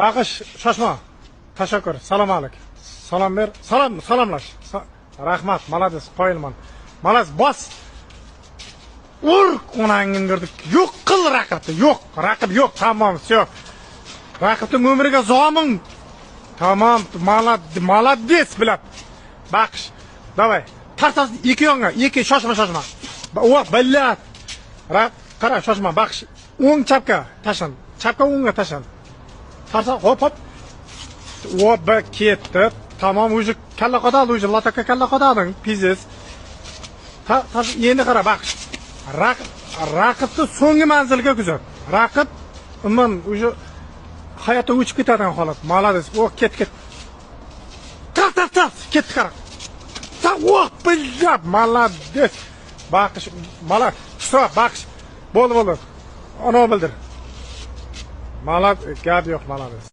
Bag'ish, shoshma. Tashakkur. Salom alik. Salom ber. Salomlash. Rahmat, malades, qoyilman. Malades, bos. Ur, onangni dirdik. Yo'q qil raqibni. Yo'q, raqib yo'q. Tamam, всё. Raqibning umriga zomin. Tamam, malades bilab. Baqish. Davay. Tartas ikki yonga, ikki shoshma. O, billat. Qara, shoshma, baqish. O'ng chapga tashan. Chapga o'ngga tashan. Tarsa, hop. O, ketdi. Tamam, уже kalla qodadi, уже lataka kalla qodading. Pizes. Endi qara, baqish. Raqibni so'nggi manzilga kuzat. Raqib umuman уже hayotda o'chib ketadigan holat. Malades. O, ket. Tart. Ketdi qara. O, billat, malades. Baqish, baqish. Bo'ldi. Ana bildir. Gap yo'q, malades.